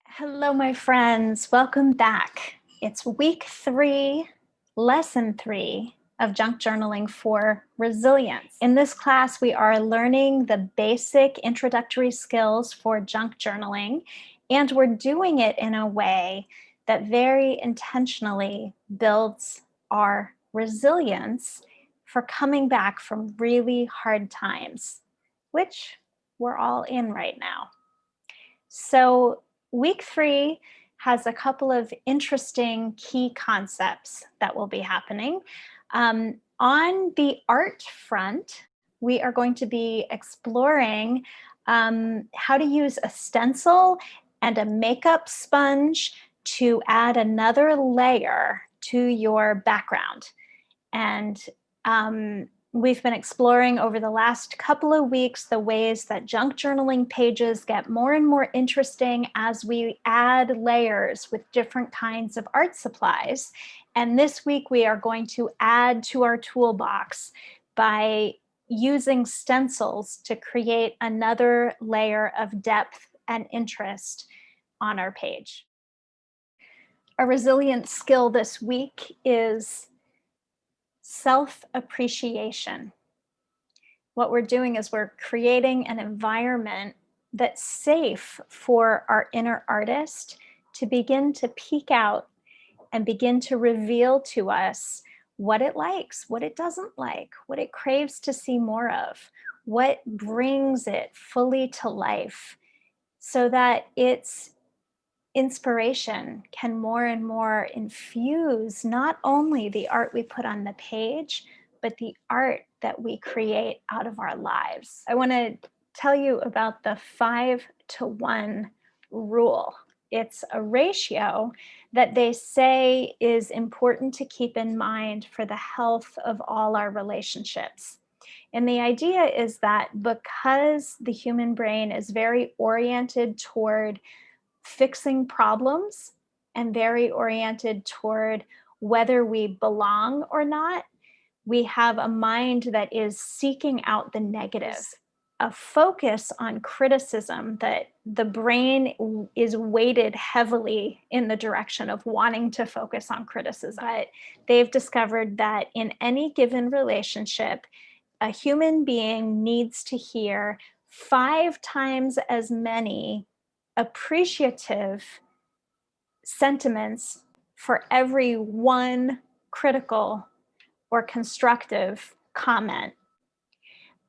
Hello, my friends. Welcome back. It's week 3, lesson 3 of junk journaling for resilience. In this class, we are learning the basic introductory skills for junk journaling, and we're doing it in a way that very intentionally builds our resilience for coming back from really hard times, which we're all in right now. So, week 3 has a couple of interesting key concepts that will be happening. On the art front, we are going to be exploring how to use a stencil and a makeup sponge to add another layer to your background. And we've been exploring over the last couple of weeks the ways that junk journaling pages get more and more interesting as we add layers with different kinds of art supplies. And this week we are going to add to our toolbox by using stencils to create another layer of depth and interest on our page. A resilient skill this week is self-appreciation. What we're doing is we're creating an environment that's safe for our inner artist to begin to peek out and begin to reveal to us what it likes, what it doesn't like, what it craves to see more of, what brings it fully to life, so that its inspiration can more and more infuse not only the art we put on the page, but the art that we create out of our lives. I want to tell you about the 5-to-1 rule. It's a ratio that they say is important to keep in mind for the health of all our relationships. And the idea is that because the human brain is very oriented toward fixing problems and very oriented toward whether we belong or not, we have a mind that is seeking out the negatives, a focus on criticism, that the brain is weighted heavily in the direction of wanting to focus on criticism. But they've discovered that in any given relationship, a human being needs to hear 5 times as many appreciative sentiments for every one critical or constructive comment.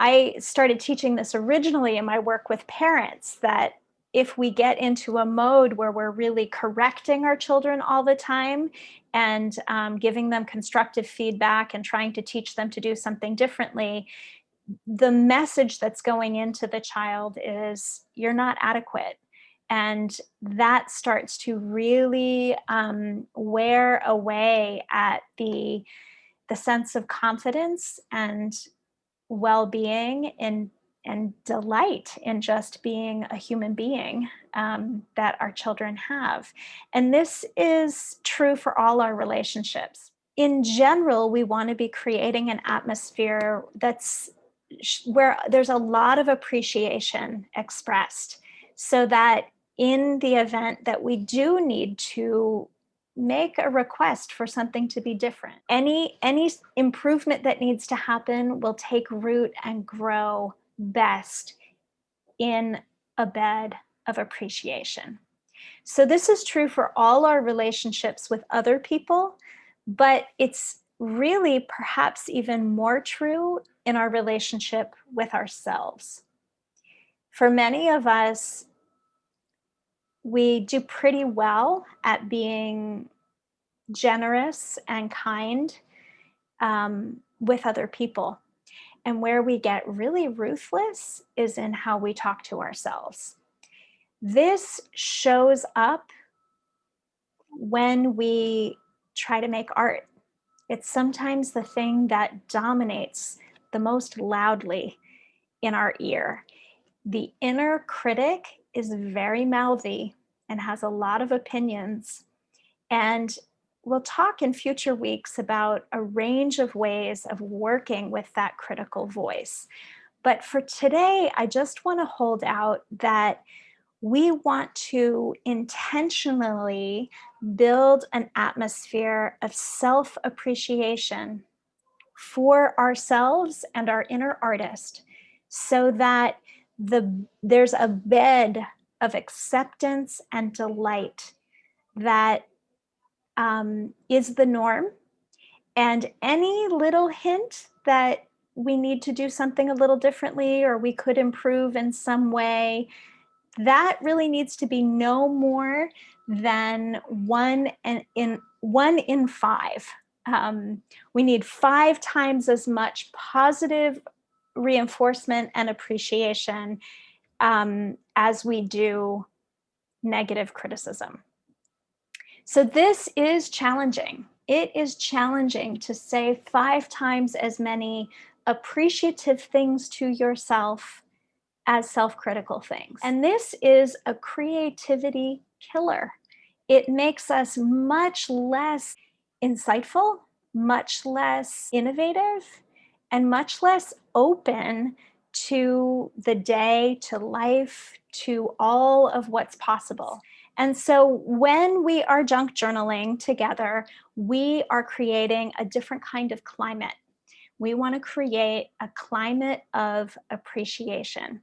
I started teaching this originally in my work with parents, that if we get into a mode where we're really correcting our children all the time and giving them constructive feedback and trying to teach them to do something differently, the message that's going into the child is, you're not adequate. And that starts to really wear away at the sense of confidence and well-being and delight in just being a human being that our children have. And this is true for all our relationships. In general, we want to be creating an atmosphere that's where there's a lot of appreciation expressed, so that in the event that we do need to make a request for something to be different, any improvement that needs to happen will take root and grow best in a bed of appreciation. So this is true for all our relationships with other people, but it's really perhaps even more true in our relationship with ourselves. For many of us, we do pretty well at being generous and kind with other people. And where we get really ruthless is in how we talk to ourselves. This shows up when we try to make art. It's sometimes the thing that dominates the most loudly in our ear. The inner critic is very mouthy and has a lot of opinions. And we'll talk in future weeks about a range of ways of working with that critical voice. But for today, I just want to hold out that we want to intentionally build an atmosphere of self appreciation for ourselves and our inner artist so that there's a bed of acceptance and delight that is the norm. And any little hint that we need to do something a little differently or we could improve in some way, that really needs to be no more than one in five. We need 5 times as much positive reinforcement and appreciation as we do negative criticism. So this is challenging. It is challenging to say 5 times as many appreciative things to yourself as self-critical things. And this is a creativity killer. It makes us much less insightful, much less innovative, and much less open to the day, to life, to all of what's possible. And so when we are junk journaling together, we are creating a different kind of climate. We want to create a climate of appreciation.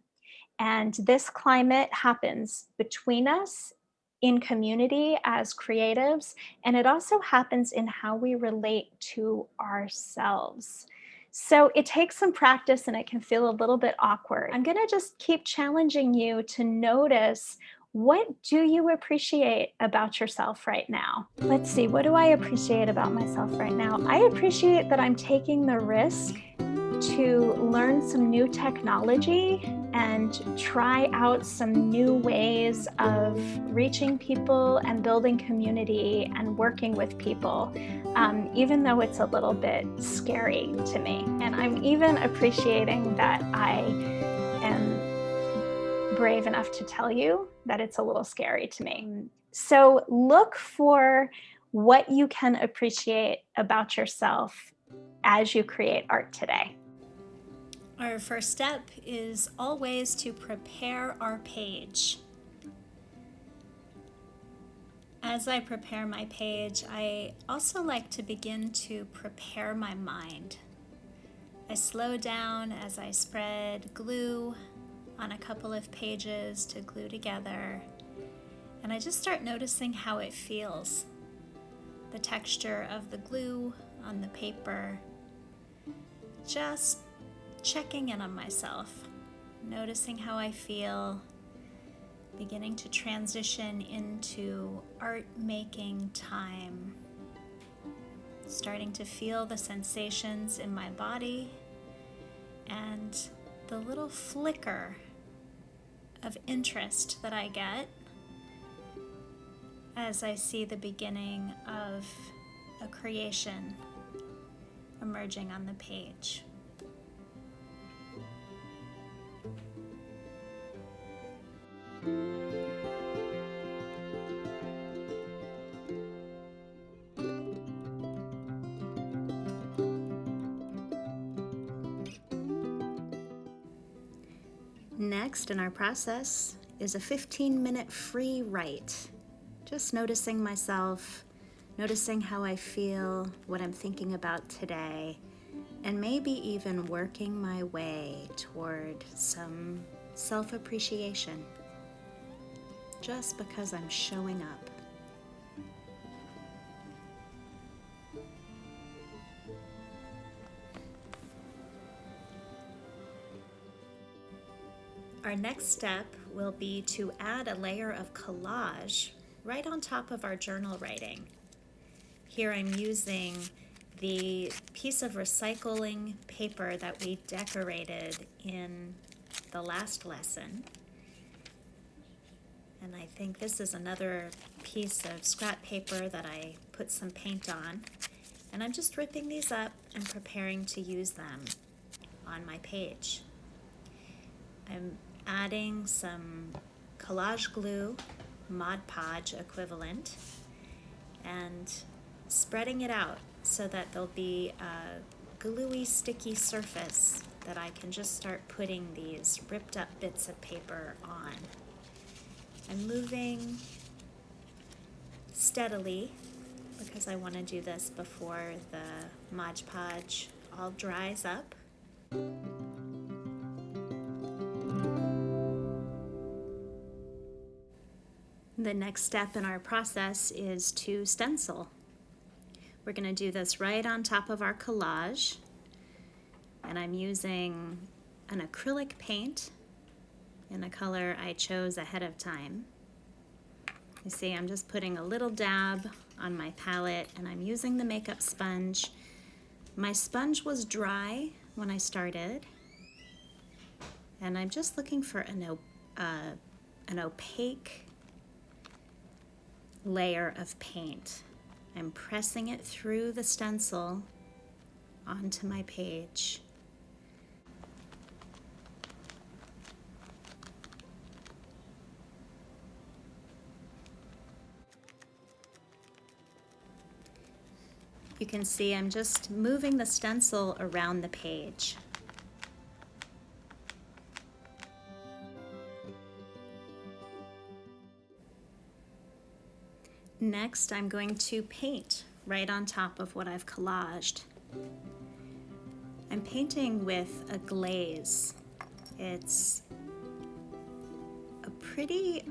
And this climate happens between us in community as creatives, and it also happens in how we relate to ourselves. So it takes some practice and it can feel a little bit awkward. I'm going to just keep challenging you to notice, what do you appreciate about yourself right now? Let's see, what do I appreciate about myself right now? I appreciate that I'm taking the risk to learn some new technology and try out some new ways of reaching people and building community and working with people, even though it's a little bit scary to me. And I'm even appreciating that I am brave enough to tell you that it's a little scary to me. So look for what you can appreciate about yourself as you create art today. Our first step is always to prepare our page. As I prepare my page, I also like to begin to prepare my mind. I slow down as I spread glue on a couple of pages to glue together, and I just start noticing how it feels. The texture of the glue on the paper, just checking in on myself, noticing how I feel, beginning to transition into art making time, starting to feel the sensations in my body and the little flicker of interest that I get as I see the beginning of a creation emerging on the page. Next in our process is a 15-minute free write. Just noticing myself, noticing how I feel, what I'm thinking about today, and maybe even working my way toward some self-appreciation, just because I'm showing up. Our next step will be to add a layer of collage right on top of our journal writing. Here I'm using the piece of recycling paper that we decorated in the last lesson. And I think this is another piece of scrap paper that I put some paint on. And I'm just ripping these up and preparing to use them on my page. I'm adding some collage glue, Mod Podge equivalent, and spreading it out so that there'll be a gluey, sticky surface that I can just start putting these ripped up bits of paper on. I'm moving steadily because I want to do this before the Mod Podge all dries up. The next step in our process is to stencil. We're going to do this right on top of our collage, and I'm using an acrylic paint in a color I chose ahead of time. You see, I'm just putting a little dab on my palette, and I'm using the makeup sponge. My sponge was dry when I started, and I'm just looking for an opaque layer of paint. I'm pressing it through the stencil onto my page. You can see I'm just moving the stencil around the page. Next, I'm going to paint right on top of what I've collaged. I'm painting with a glaze. It's a pretty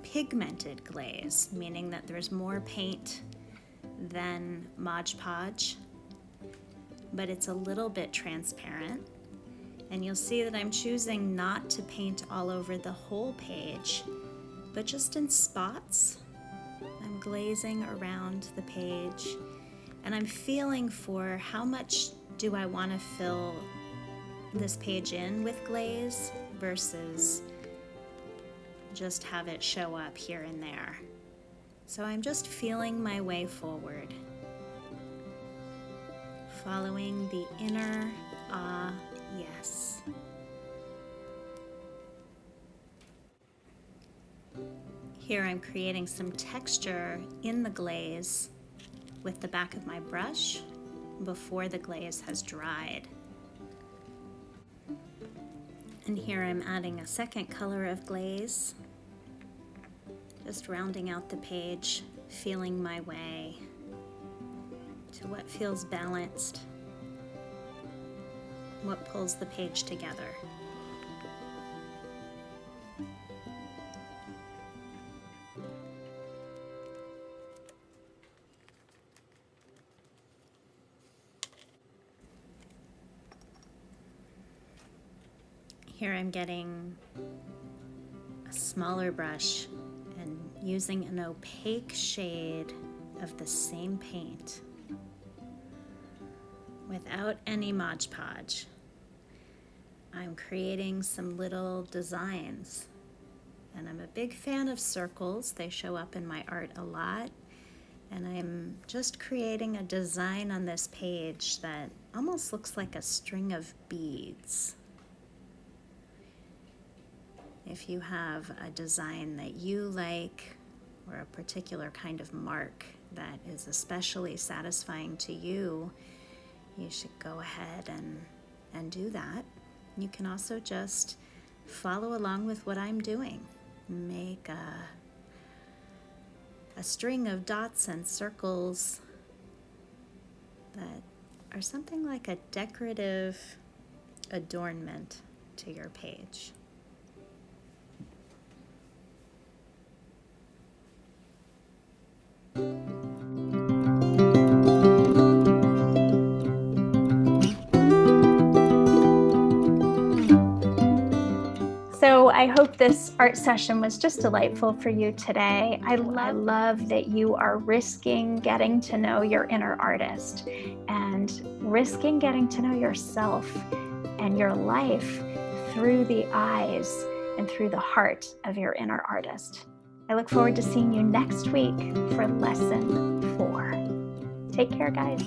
pigmented glaze, meaning that there's more paint than Mod Podge, but it's a little bit transparent. And you'll see that I'm choosing not to paint all over the whole page, but just in spots. I'm glazing around the page, and I'm feeling for how much do I want to fill this page in with glaze versus just have it show up here and there. So I'm just feeling my way forward, following the inner yes. Here I'm creating some texture in the glaze with the back of my brush before the glaze has dried. And here I'm adding a second color of glaze, just rounding out the page, feeling my way to what feels balanced, what pulls the page together. Here I'm getting a smaller brush and using an opaque shade of the same paint without any Mod Podge. I'm creating some little designs, and I'm a big fan of circles. They show up in my art a lot, and I'm just creating a design on this page that almost looks like a string of beads. If you have a design that you like, or a particular kind of mark that is especially satisfying to you, you should go ahead and do that. You can also just follow along with what I'm doing. Make a string of dots and circles that are something like a decorative adornment to your page. So I hope this art session was just delightful for you today. I love that you are risking getting to know your inner artist and risking getting to know yourself and your life through the eyes and through the heart of your inner artist. I look forward to seeing you next week for lesson 4. Take care, guys.